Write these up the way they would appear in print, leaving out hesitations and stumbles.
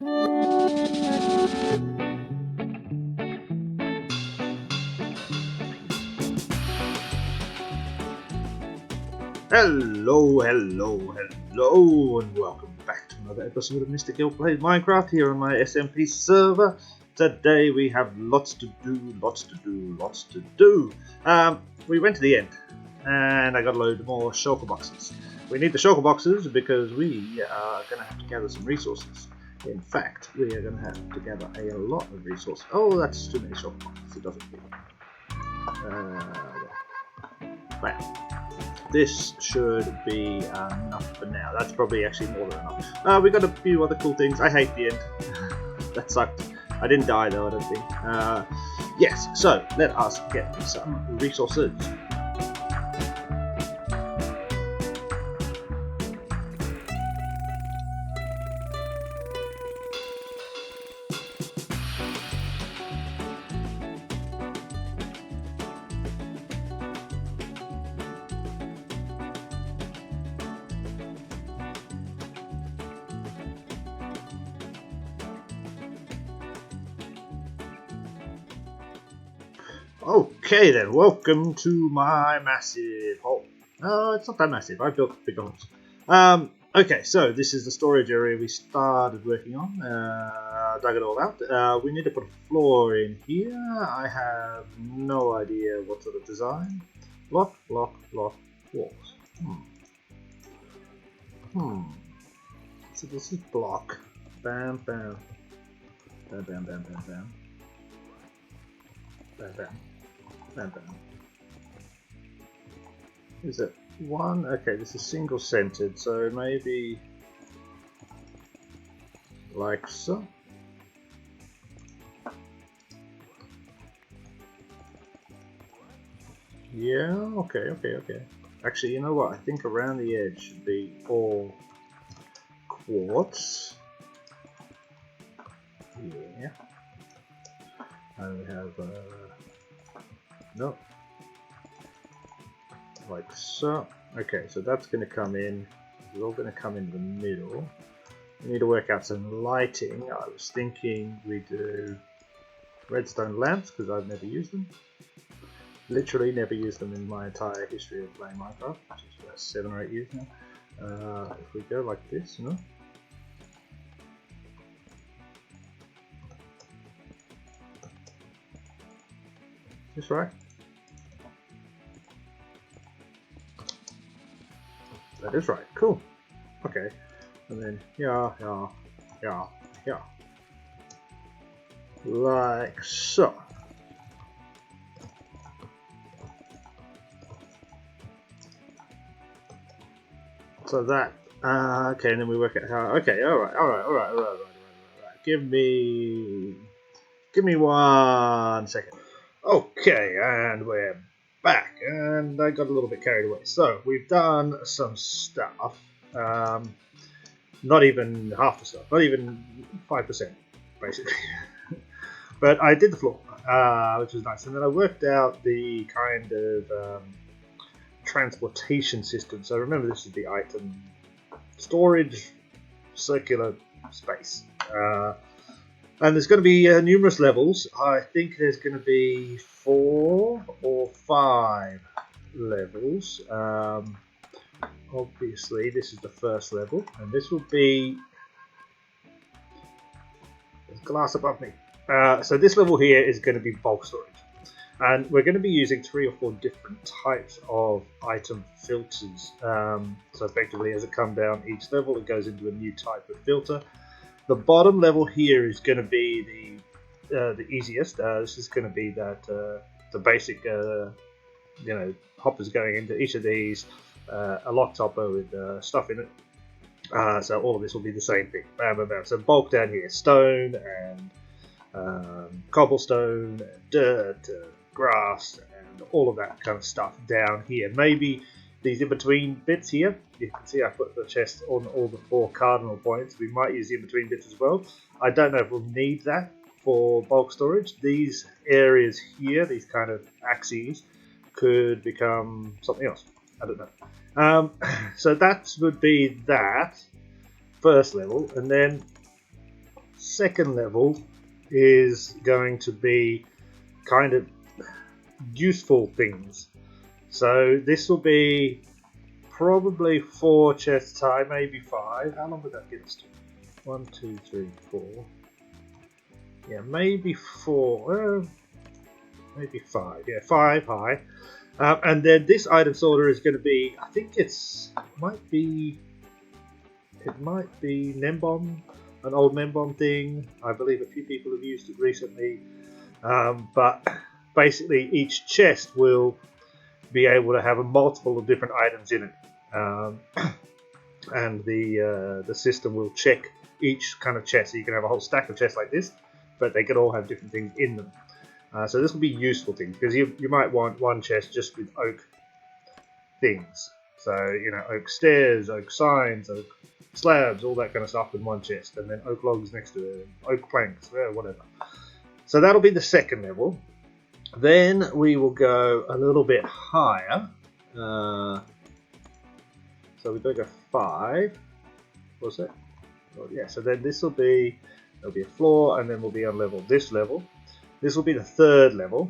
Hello, and welcome back to another episode of Mr.Gill Plays Minecraft here on my SMP server. Today we have lots to do. We went to the end, and I got a load more shulker boxes. We need the shulker boxes because we are going to have to gather some resources. In fact, we are going to have to gather a lot of resources. Oh, that's too many shulker boxes. It doesn't fit. Right. This should be enough for now. That's probably actually more than enough. We got a few other cool things. I hate the end. That sucked. I didn't die though, I don't think. Yes, so let us get some resources. Okay then, welcome to my massive hole. It's not that massive, I built bigger holes. Okay, so this is the storage area we started working on. Dug it all out. We need to put a floor in here. I have no idea what sort of design. Block, walls. So this is block. Bam, bam. Bam, bam, bam, bam, bam. Bam, bam. Is it one? Okay, this is single centered, so maybe like so. Yeah, okay. Actually, you know what? I think around the edge should be all quartz. Yeah. And we have no, like so. Okay, so that's going to come in. It's all going to come in the middle. We need to work out some lighting. I was thinking we do redstone lamps because I've never used them. Literally never used them in my entire history of playing Minecraft, which is about 7 or 8 years now. If we go like this, no. Is this right? That is right. Cool. Okay. And then yeah. Like so. So that okay, and then we work out how. Okay, all right. Give me 1 second. Okay, and we're back, and I got a little bit carried away. So we've done some stuff, not even half the stuff, not even 5% basically. But I did the floor, which was nice, and then I worked out the kind of transportation system. So remember, this is the item storage circular space. And there's going to be numerous levels. I think there's going to be 4 or 5 levels. Obviously, this is the first level, and this will be... There's glass above me. So this level here is going to be bulk storage. And we're going to be using 3 or 4 different types of item filters. So effectively, as it comes down each level, it goes into a new type of filter. The bottom level here is going to be the easiest. This is going to be that the basic, hoppers going into each of these, a lock topper with stuff in it. So all of this will be the same thing. Bam, bam, bam. So bulk down here, stone and cobblestone, and dirt, grass, and all of that kind of stuff down here. Maybe these in-between bits here, you can see I put the chest on all the 4 cardinal points. We might use the in-between bits as well. I don't know if we'll need that for bulk storage. These areas here, these kind of axes, could become something else. I don't know. So that would be that first level, and then second level is going to be kind of useful things. So this will be probably 4 chests high, maybe 5. How long would that get us to? 1, 2, 3, 4. Yeah, maybe 4. Maybe 5. Yeah, 5 high. And then this item sorter is going to be, I think it might be Nembom, an old Nembom thing. I believe a few people have used it recently. But basically each chest will be able to have a multiple of different items in it. And the system will check each kind of chest. So you can have a whole stack of chests like this, but they could all have different things in them. So this will be useful things, because you might want one chest just with oak things. So, you know, oak stairs, oak signs, oak slabs, all that kind of stuff in one chest, and then oak logs next to it, oak planks, whatever. So that'll be the second level. Then we will go a little bit higher. So we're going to go 5. What's that? Well, yeah, so then this will be, there'll be a floor, and then we'll be on level. This will be the third level.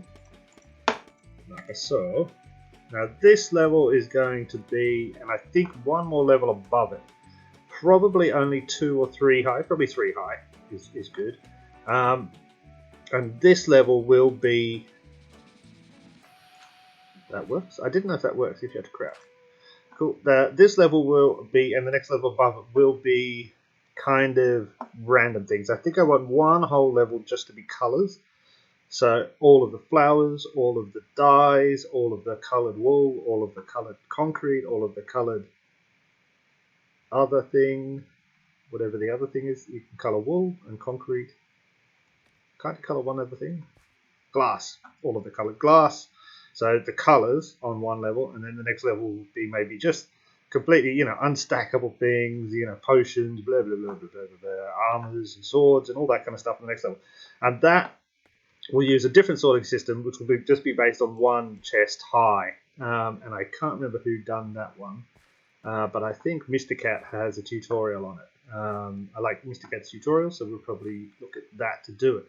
Like so. Now this level is going to be, and I think one more level above it. Probably only 2 or 3 high. Probably 3 high is good. And this level will be... That works? I didn't know if that works if you had to craft. Cool. This level will be, and the next level above it will be kind of random things. I think I want one whole level just to be colours. So all of the flowers, all of the dyes, all of the coloured wool, all of the coloured concrete, all of the coloured other thing, whatever the other thing is. You can colour wool and concrete. Can't you colour one other thing? Glass. All of the coloured glass. So the colours on one level, and then the next level will be maybe just completely, you know, unstackable things, you know, potions, blah, blah, blah, blah, blah, blah, armours and swords and all that kind of stuff on the next level. And that will use a different sorting system, which will just be based on one chest high. And I can't remember who done that one, but I think Mr. Cat has a tutorial on it. I like Mr. Cat's tutorial, so we'll probably look at that to do it.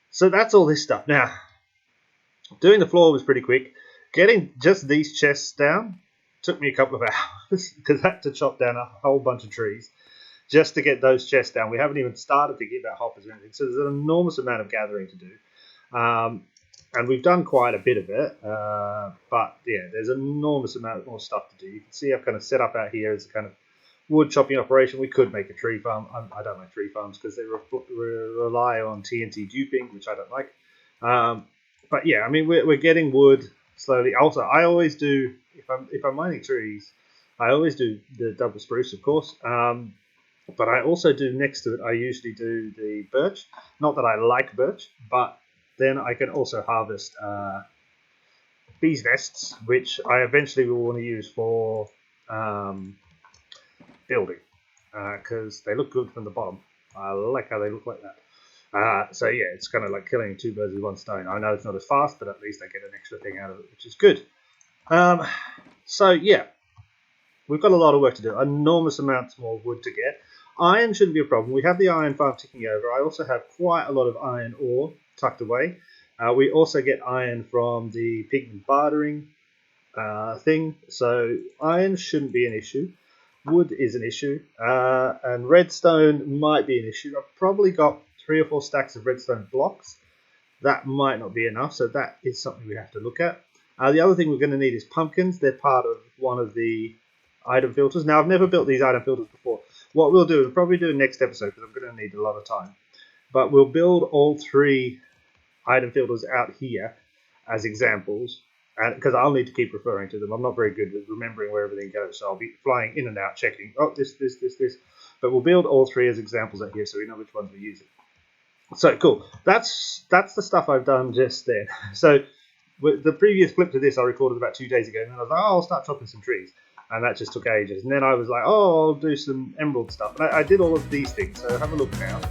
So that's all this stuff. Now, doing the floor was pretty quick. Getting just these chests down took me a couple of hours, because I had to chop down a whole bunch of trees just to get those chests down. We haven't even started thinking about hoppers or anything, so there's an enormous amount of gathering to do. And we've done quite a bit of it, but yeah, there's an enormous amount more stuff to do. You can see I've kind of set up out here as a kind of wood chopping operation. We could make a tree farm. I don't like tree farms because they rely on TNT duping, which I don't like. But yeah, I mean, we're getting wood slowly. Also, I always do, if I'm mining trees, I always do the double spruce, of course. But I also do, next to it, I usually do the birch. Not that I like birch, but then I can also harvest bees' nests, which I eventually will want to use for building, because they look good from the bottom. I like how they look like that. So yeah, it's kind of like killing 2 birds with 1 stone. I know it's not as fast, but at least I get an extra thing out of it, which is good. So yeah, we've got a lot of work to do. Enormous amounts more wood to get. Iron shouldn't be a problem. We have the iron farm ticking over. I also have quite a lot of iron ore tucked away. We also get iron from the pigment bartering thing. So iron shouldn't be an issue. Wood is an issue. And redstone might be an issue. I've probably got 3 or 4 stacks of redstone blocks. That might not be enough. So that is something we have to look at. The other thing we're going to need is pumpkins. They're part of one of the item filters. Now, I've never built these item filters before. What we'll do, we'll probably do a next episode because I'm going to need a lot of time. But we'll build all 3 item filters out here as examples, and because I'll need to keep referring to them. I'm not very good with remembering where everything goes, so I'll be flying in and out, checking, oh, this. But we'll build all 3 as examples out here so we know which ones we're using. So, cool. That's the stuff I've done just then. So, the previous clip to this I recorded about 2 days ago, and then I was like, oh, I'll start chopping some trees. And that just took ages. And then I was like, oh, I'll do some emerald stuff. And I did all of these things, so have a look now.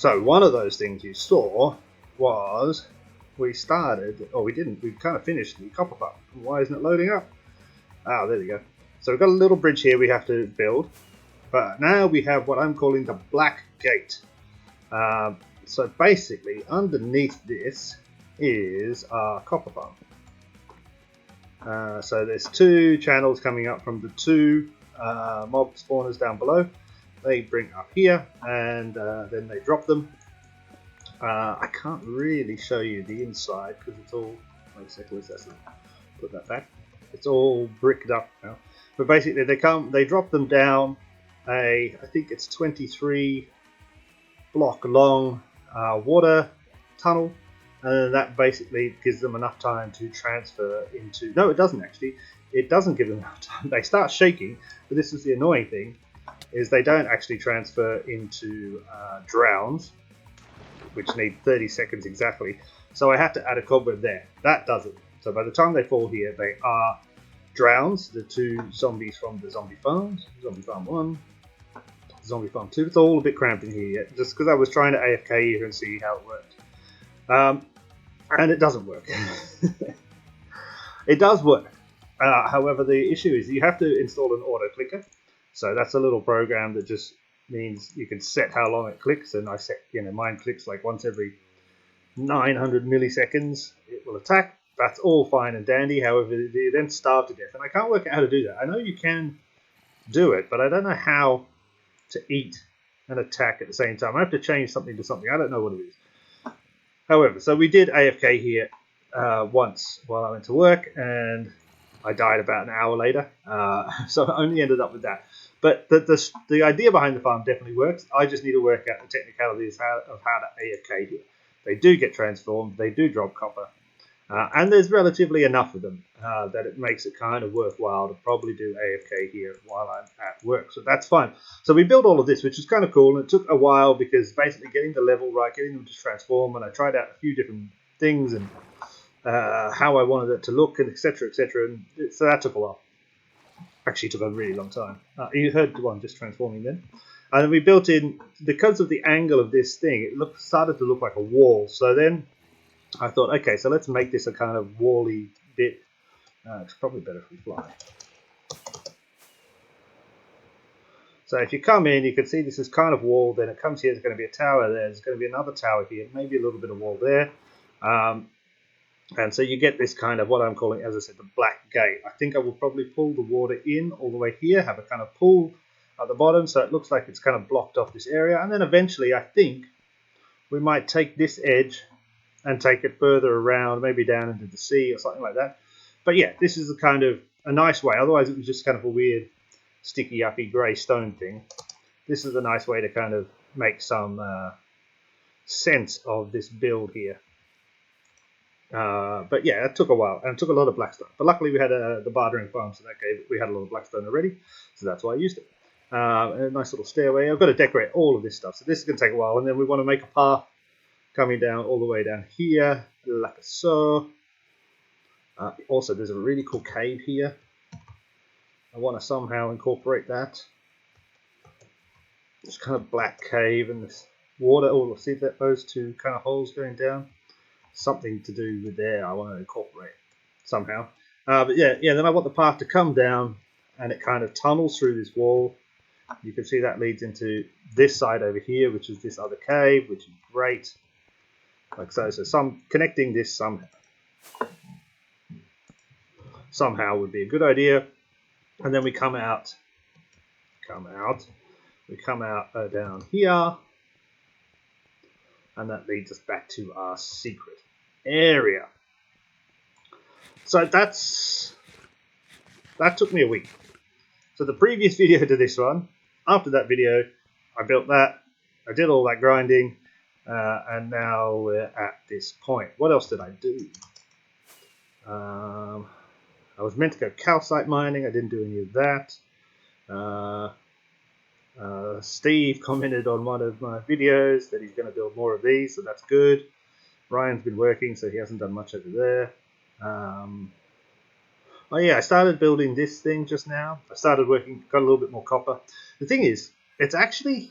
So one of those things you saw was we started, or we didn't, we kind of finished the copper farm. Why isn't it loading up? Ah, there we go. So we've got a little bridge here we have to build, but now we have what I'm calling the Black Gate. So basically, underneath this is our copper farm. So there's two channels coming up from the two mob spawners down below. They bring up here, and then they drop them. I can't really show you the inside because it's all. Wait a second, let's put that back. It's all bricked up now. But basically, they drop them down I think it's 23 block long water tunnel, and that basically gives them enough time to transfer into. No, it doesn't actually. It doesn't give them enough time. They start shaking, but this is the annoying thing: is they don't actually transfer into drowns, which need 30 seconds exactly. So I have to add a cobweb there. That does it. So by the time they fall here, they are drowns. The two zombies from the zombie farms, Zombie Farm 1, Zombie Farm 2. It's all a bit cramped in here yet, just because I was trying to AFK here and see how it worked. And it doesn't work. It does work. However, the issue is you have to install an auto clicker. So that's a little program that just means you can set how long it clicks, and I set, mine clicks like once every 900 milliseconds it will attack. That's all fine and dandy. However, they then starve to death, and I can't work out how to do that. I know you can do it, but I don't know how to eat and attack at the same time. I have to change something to something. I don't know what it is. However, so we did AFK here once while I went to work, and I died about an hour later. So I only ended up with that. But the idea behind the farm definitely works. I just need to work out the technicalities of how to AFK here. They do get transformed. They do drop copper. And there's relatively enough of them that it makes it kind of worthwhile to probably do AFK here while I'm at work. So that's fine. So we built all of this, which is kind of cool. And it took a while because basically getting the level right, getting them to transform, and I tried out a few different things and how I wanted it to look, and etc. etc. And so that took a while. Actually took a really long time. You heard the one just transforming then. And we built in, because of the angle of this thing, it started to look like a wall. So then I thought, okay, so let's make this a kind of wall-y bit. It's probably better if we fly. So if you come in, you can see this is kind of wall. Then it comes here, there's going to be a tower there. There's going to be another tower here, maybe a little bit of wall there. And so you get this kind of what I'm calling, as I said, the Black Gate. I think I will probably pull the water in all the way here, have a kind of pool at the bottom, so it looks like it's kind of blocked off this area. And then eventually, I think we might take this edge and take it further around, maybe down into the sea or something like that. But yeah, this is a nice way. Otherwise, it was just kind of a weird, sticky, yuppie, grey stone thing. This is a nice way to kind of make some sense of this build here. But yeah, it took a while, and it took a lot of blackstone. But luckily we had the bartering farm, so we had a lot of blackstone already, so that's why I used it. A nice little stairway. I've got to decorate all of this stuff, so this is going to take a while. And then we want to make a path coming down all the way down here, like so. Also, there's a really cool cave here. I want to somehow incorporate that. This kind of black cave and this water. Oh, see that those two kind of holes going down? Something to do with there I want to incorporate somehow. But yeah, then I want the path to come down, and it kind of tunnels through this wall. You can see that leads into this side over here, which is this other cave, which is great. Like so. So connecting this somehow would be a good idea. And then we come out down here, and that leads us back to our secret area. So that took me a week. So the previous video to this one, after that video, I built that, I did all that grinding, and now we're at this point. What else did I do? I was meant to go calcite mining, I didn't do any of that. Steve commented on one of my videos that he's going to build more of these, so that's good. Ryan's been working, so he hasn't done much over there. Oh yeah, I started building this thing just now. I started working, got a little bit more copper. The thing is, it's actually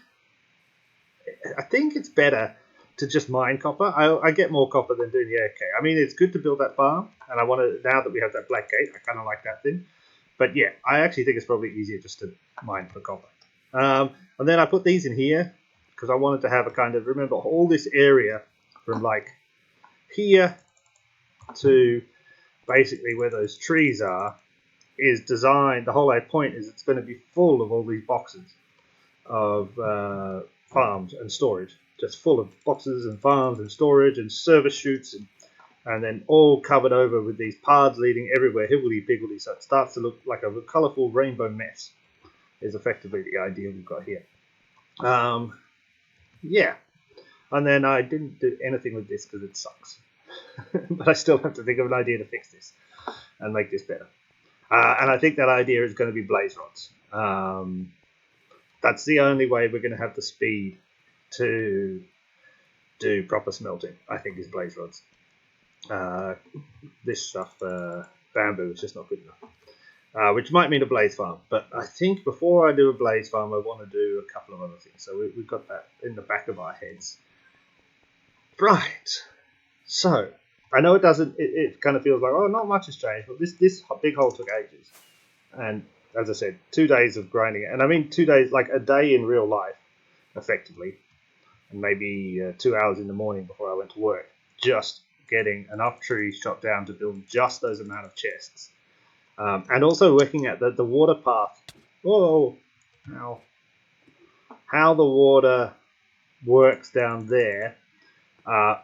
I think it's better to just mine copper. I get more copper than doing the AFK. I mean, it's good to build that farm, and I want to, now that we have that black gate, I kind of like that thing. But yeah, I actually think it's probably easier just to mine for copper. And then I put these in here because I wanted to have a kind of, remember, all this area from like here to basically where those trees are is designed, the whole point is it's going to be full of all these boxes of farms and storage, just full of boxes and farms and storage and service chutes, and then all covered over with these paths leading everywhere, higgledy-piggledy, so it starts to look like a colourful rainbow mess is effectively the idea we've got here. Yeah, and then I didn't do anything with this because it sucks. But I still have to think of an idea to fix this and make this better. And I think that idea is going to be blaze rods. That's the only way we're going to have the speed to do proper smelting, I think, is blaze rods. This stuff, bamboo, is just not good enough. Which might mean a blaze farm. But I think before I do a blaze farm, I want to do a couple of other things. So we've got that in the back of our heads. Right. So, I know it doesn't, it kind of feels like, oh, not much has changed, but this big hole took ages. And as I said, 2 days of grinding it. And I mean 2 days, like a day in real life, effectively. And maybe 2 hours in the morning before I went to work. Just getting enough trees chopped down to build just those amount of chests. And also working at the water path. Oh, how the water works down there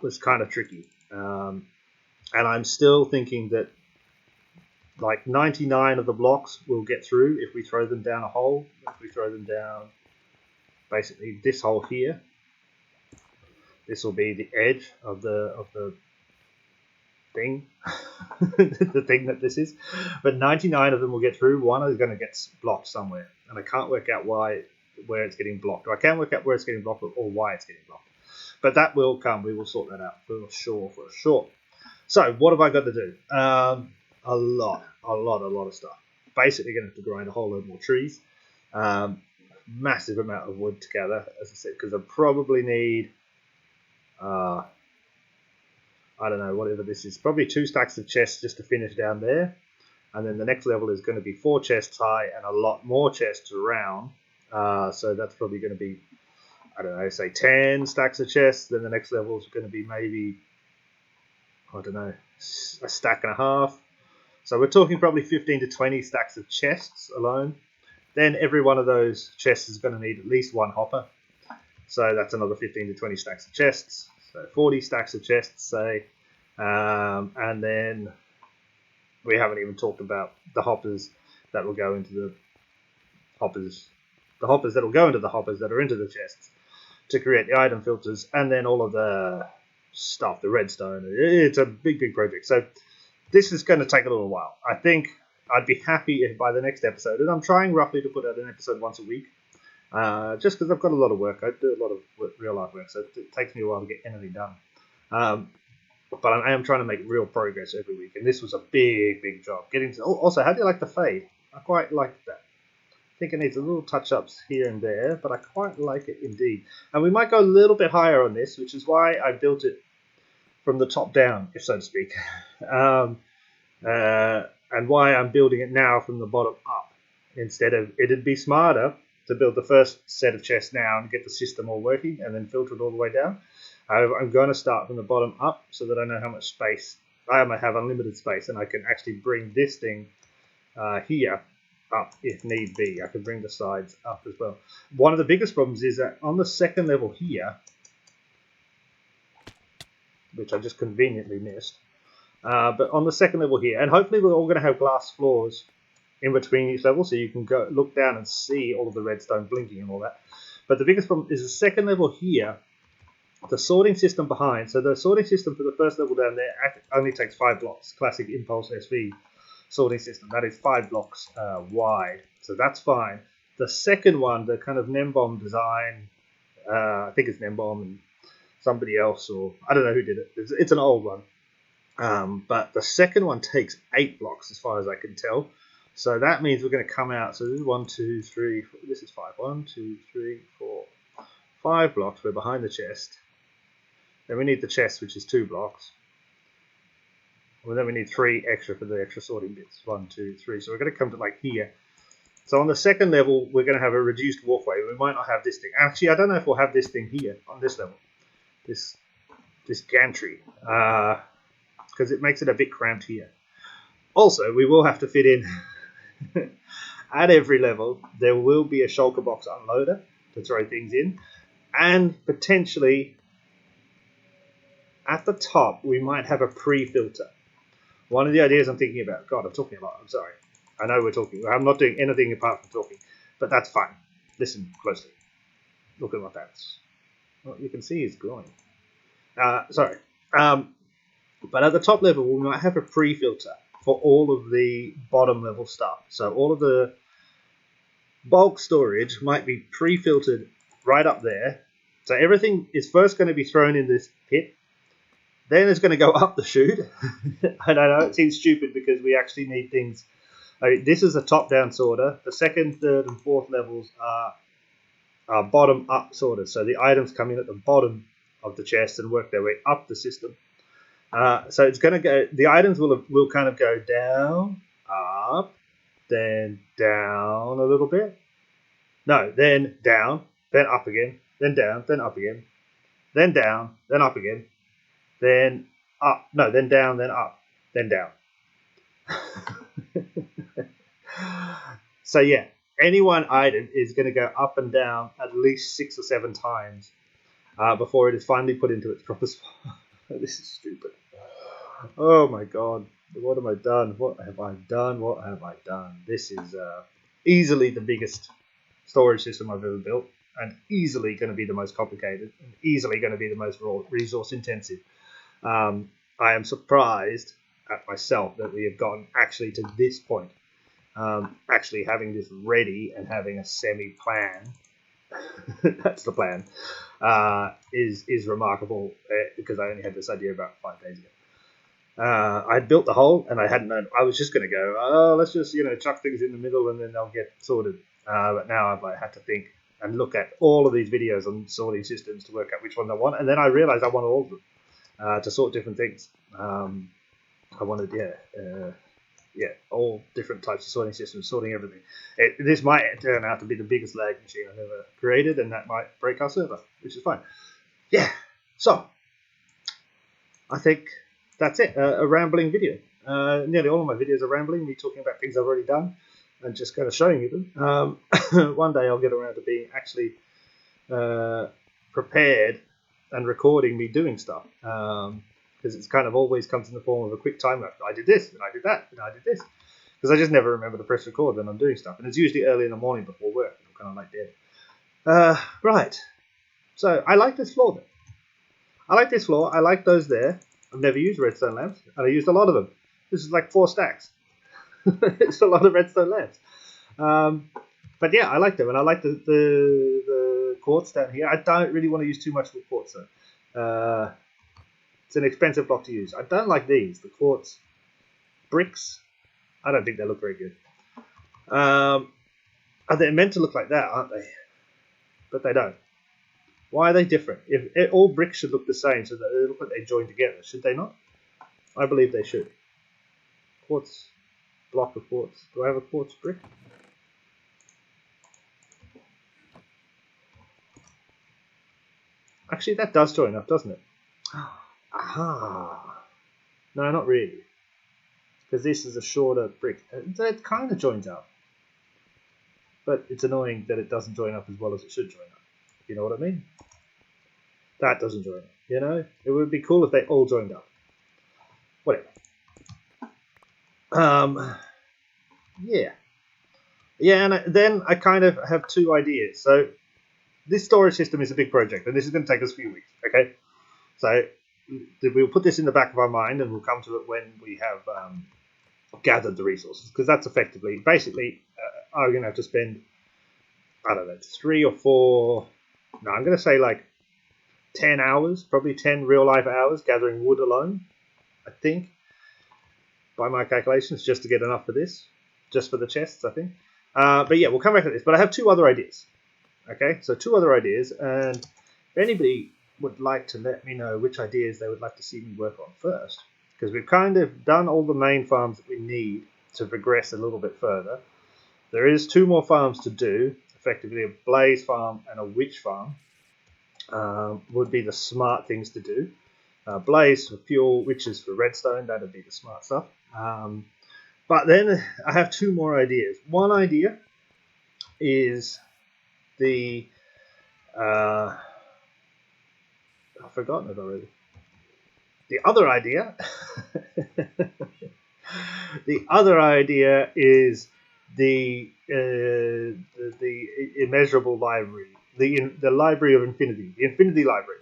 was kind of tricky. And I'm still thinking that like 99 of the blocks will get through if we throw them down a hole. If we throw them down basically this hole here, this will be the edge of the thing, the thing that this is. But 99 of them will get through. One is going to get blocked somewhere, and I can't work out where it's getting blocked. Or I can work out where it's getting blocked or why it's getting blocked. But that will come. We will sort that out for sure. So what have I got to do? A lot of stuff. Basically going to have to grind a whole load more trees. Massive amount of wood to gather, as I said, because I probably need, I don't know, whatever this is, probably 2 stacks of chests just to finish down there. And then the next level is going to be 4 chests high and a lot more chests around. So that's probably going to be, I don't know, say 10 stacks of chests. Then the next level is going to be maybe, I don't know, a stack and a half. So we're talking probably 15 to 20 stacks of chests alone. Then every one of those chests is going to need at least 1 hopper. So that's another 15 to 20 stacks of chests. So 40 stacks of chests, say. And then we haven't even talked about the hoppers that will go into the hoppers. The hoppers that will go into the hoppers that are into the chests to create the item filters. And then all of the stuff, the redstone. It's a big project. So this is going to take a little while. I think I'd be happy if by the next episode, and I'm trying roughly to put out an episode once a week, just because I've got a lot of work. I do a lot of real life work, so it takes me a while to get anything done. But I am trying to make real progress every week, and this was a big job. Also, how do you like the fade? I quite like that. I think it needs a little touch-ups here and there, but I quite like it indeed. And we might go a little bit higher on this, which is why I built it from the top down, if so to speak. And why I'm building it now from the bottom up instead of, it'd be smarter to build the first set of chests now and get the system all working and then filter it all the way down. However, I'm going to start from the bottom up so that I know how much space. I might have unlimited space and I can actually bring this thing here up if need be. I can bring the sides up as well. One of the biggest problems is that on the second level here, which I just conveniently missed, but on the second level here, and hopefully we're all going to have glass floors in between each level so you can go look down and see all of the redstone blinking and all that. But the biggest problem is the second level here, the sorting system behind. So the sorting system for the first level down there only takes 5 blocks. Classic Impulse SV sorting system. That is 5 blocks wide. So that's fine. The second one, the kind of Nembomb design, I think it's Nembomb and somebody else, or I don't know who did it. It's an old one. But the second one takes 8 blocks as far as I can tell. So that means we're going to come out. So this is 1, 2, 3, 4. This is 5. 1, 2, 3, 4, 5 blocks. We're behind the chest. Then we need the chest, which is 2 blocks. Well, then we need 3 extra for the extra sorting bits. 1, 2, 3. So we're going to come to like here. So on the second level, we're going to have a reduced walkway. We might not have this thing. Actually, I don't know if we'll have this thing here on this level. This gantry. Because it makes it a bit cramped here. Also, we will have to fit in at every level. There will be a shulker box unloader to throw things in. And potentially at the top, we might have a pre-filter. One of the ideas I'm thinking about, God, I'm talking a lot, I'm sorry. I know we're talking, I'm not doing anything apart from talking, but that's fine. Listen closely. Look at what that's, what you can see is glowing. Sorry. But at the top level, we might have a pre-filter for all of the bottom level stuff. So all of the bulk storage might be pre-filtered right up there. So everything is first going to be thrown in this pit. Then it's going to go up the chute. And I know it seems stupid because we actually need things. I mean, this is a top-down sorter. The second, third, and fourth levels are bottom-up sorters. So the items come in at the bottom of the chest and work their way up the system. So it's going to go. The items will kind of go down, up, then down a little bit. No, then down, then up again, then down, then up again, then down, then up again. Then up, no, then down, then up, then down. So yeah, any one item is going to go up and down at least 6 or 7 times before it is finally put into its proper spot. This is stupid. Oh my god, what have I done? What have I done? What have I done? This is easily the biggest storage system I've ever built, and easily going to be the most complicated, and easily going to be the most resource intensive. I am surprised at myself that we have gotten actually to this point. Actually having this ready and having a semi-plan, that's the plan, is remarkable because I only had this idea about 5 days ago. I built the hole and I hadn't known. I was just going to go, oh, let's just chuck things in the middle and then they'll get sorted. But now I've had to think and look at all of these videos on sorting systems to work out which one I want, and then I realized I wanted all of them. To sort different things. I wanted, all different types of sorting systems, sorting everything. This might turn out to be the biggest lag machine I've ever created, and that might break our server, which is fine. Yeah, so I think that's it. A rambling video. Nearly all of my videos are rambling, me talking about things I've already done and just kind of showing you them. One day I'll get around to being actually prepared and recording me doing stuff, because it's kind of always comes in the form of a quick time lapse. I did this, and I did that, and I did this, because I just never remember to press record when I'm doing stuff, and it's usually early in the morning before work. I'm kind of like dead. Right. So I like this floor. I like this floor. I like those there. I've never used redstone lamps, and I used a lot of them. This is like 4 stacks. It's a lot of redstone lamps. But yeah, I like them, and I like the quartz down here. I don't really want to use too much for quartz, though. It's an expensive block to use. I don't like these, the quartz bricks. I don't think they look very good. They're meant to look like that, aren't they? But they don't. Why are they different? If all bricks should look the same, so that they look like they join together, should they not? I believe they should. Quartz, block of quartz. Do I have a quartz brick? Actually, that does join up, doesn't it? Aha! No, not really. Because this is a shorter brick. It kind of joins up. But it's annoying that it doesn't join up as well as it should join up. You know what I mean? That doesn't join up, you know? It would be cool if they all joined up. Whatever. Yeah. Yeah, and then I kind of have 2 ideas. So this storage system is a big project, and this is going to take us a few weeks, okay? So we'll put this in the back of our mind, and we'll come to it when we have gathered the resources, because that's effectively, basically, I'm going to have to spend, I don't know, 3 or 4, no, I'm going to say like 10 hours, probably 10 real-life hours gathering wood alone, I think, by my calculations, just to get enough for this, just for the chests, I think. But yeah, we'll come back to this. But I have 2 other ideas. Okay, so 2 other ideas, and if anybody would like to let me know which ideas they would like to see me work on first, because we've kind of done all the main farms that we need to progress a little bit further. There is 2 more farms to do, effectively a blaze farm and a witch farm would be the smart things to do. Blaze for fuel, witches for redstone, that would be the smart stuff. But then I have 2 more ideas. One idea is the I've forgotten it already. The other idea, the other idea is the immeasurable library, the library of infinity, the infinity library.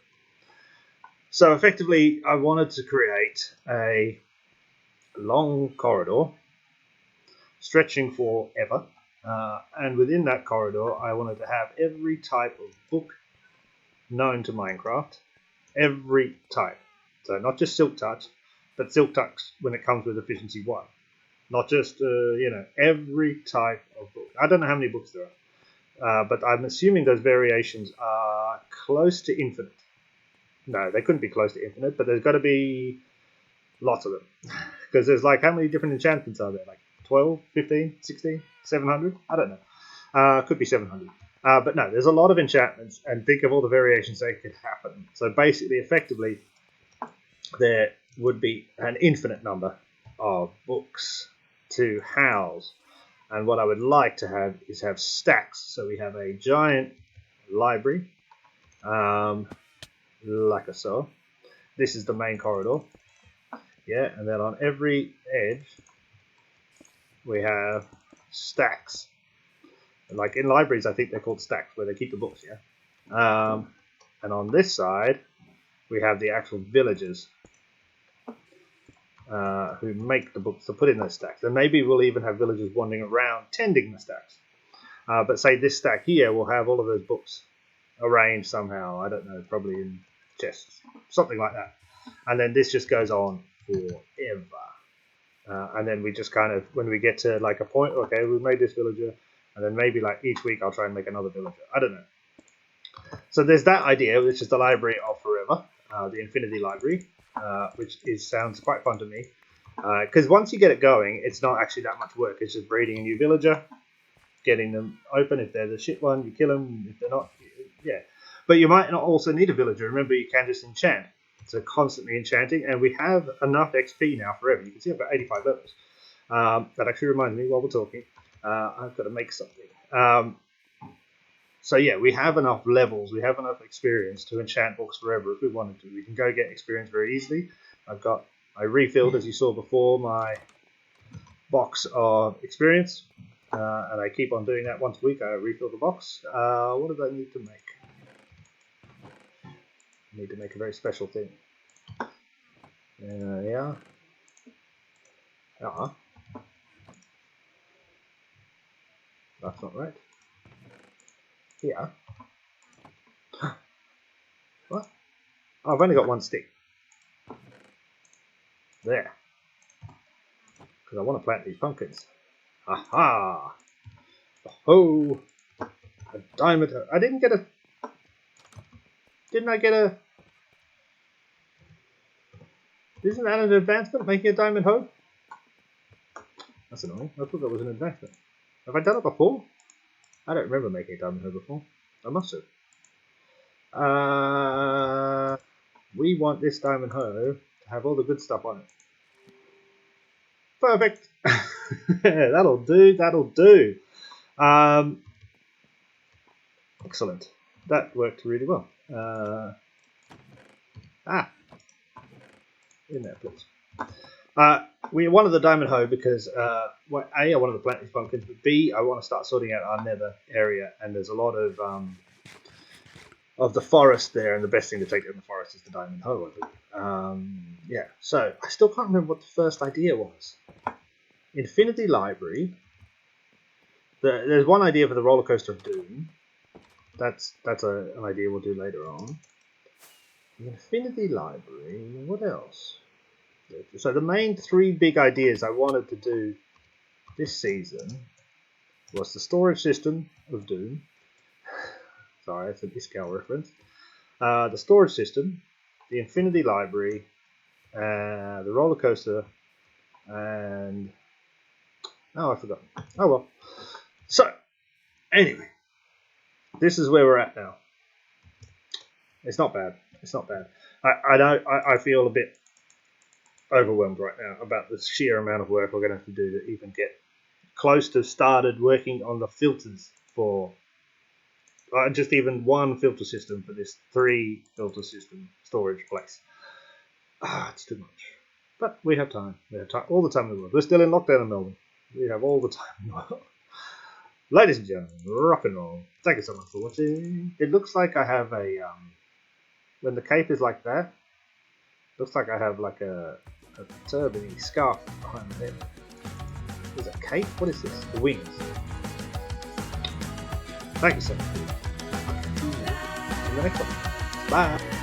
So effectively, I wanted to create a long corridor stretching forever, and within that corridor, I wanted to have every type of book known to Minecraft, every type. So not just Silk Touch, but Silk Touch when it comes with efficiency 1. Not just, every type of book. I don't know how many books there are, but I'm assuming those variations are close to infinite. No, they couldn't be close to infinite, but there's got to be lots of them. Because there's like, how many different enchantments are there? Like 12, 15, 16, 700? I don't know. Could be 700. But no, there's a lot of enchantments, and think of all the variations that could happen. So basically, effectively, there would be an infinite number of books to house. And what I would like to have is have stacks. So we have a giant library, like so. This is the main corridor. Yeah, and then on every edge, we have stacks. Like in libraries, I think they're called stacks, where they keep the books, yeah? And on this side, we have the actual villagers who make the books to put in those stacks. And maybe we'll even have villagers wandering around tending the stacks. But say this stack here will have all of those books arranged somehow. I don't know, probably in chests, something like that. And then this just goes on forever. And then we just kind of, when we get to like a point, okay, we've made this villager, and then maybe like each week I'll try and make another villager. I don't know. So there's that idea, which is the Library of Forever, the Infinity Library, which sounds quite fun to me. Because once you get it going, it's not actually that much work. It's just breeding a new villager, getting them open. If they're the shit one, you kill them. If they're not, yeah. But you might not also need a villager. Remember, you can just enchant. So constantly enchanting, and we have enough XP now forever. You can see I've got 85 levels. That actually reminds me, while we're talking, I've got to make something. So yeah, we have enough levels, we have enough experience to enchant books forever if we wanted to. We can go get experience very easily. I refilled, as you saw before, my box of experience, and I keep on doing that once a week. I refill the box. What do I need to make? I need to make a very special thing. Yeah. That's not right. Yeah. What? Oh, I've only got 1 stick. There. Because I want to plant these pumpkins. Aha! Oh! A diamond. I didn't get a... Didn't I get a... Isn't that an advancement, making a diamond hoe? That's annoying. I thought that was an advancement. Have I done it before? I don't remember making a diamond hoe before. I must have. We want this diamond hoe to have all the good stuff on it. Perfect. That'll do. That'll do. Excellent. That worked really well. In there, please. We wanted the diamond hoe because A, I wanted to plant these pumpkins, but B, I want to start sorting out our nether area, and there's a lot of the forest there, and the best thing to take in the forest is the diamond hoe. Yeah, so I still can't remember what the first idea was. Infinity Library. There's one idea for the roller coaster of doom. That's an idea we'll do later on. The Infinity Library. What else? So the main 3 big ideas I wanted to do this season was the storage system of doom, Sorry, it's a discount reference. The storage system, the Infinity Library, the roller coaster, and oh, I forgot. Oh well. So anyway, this is where we're at now. It's not bad. It's not bad. I feel a bit overwhelmed right now about the sheer amount of work we're going to have to do to even get close to started working on the filters for just even one filter system for this 3 filter system storage place. It's too much. But we have time. We have time, all the time in the world. We're still in lockdown in Melbourne. We have all the time in the world. Ladies and gentlemen, rock and roll. Thank you so much for watching. It looks like I have a when the cape is like that, looks like I have like a turban-y scarf behind the head. Is it a cape? What is this? The wings. Thank you so much. See you in the next one. Bye.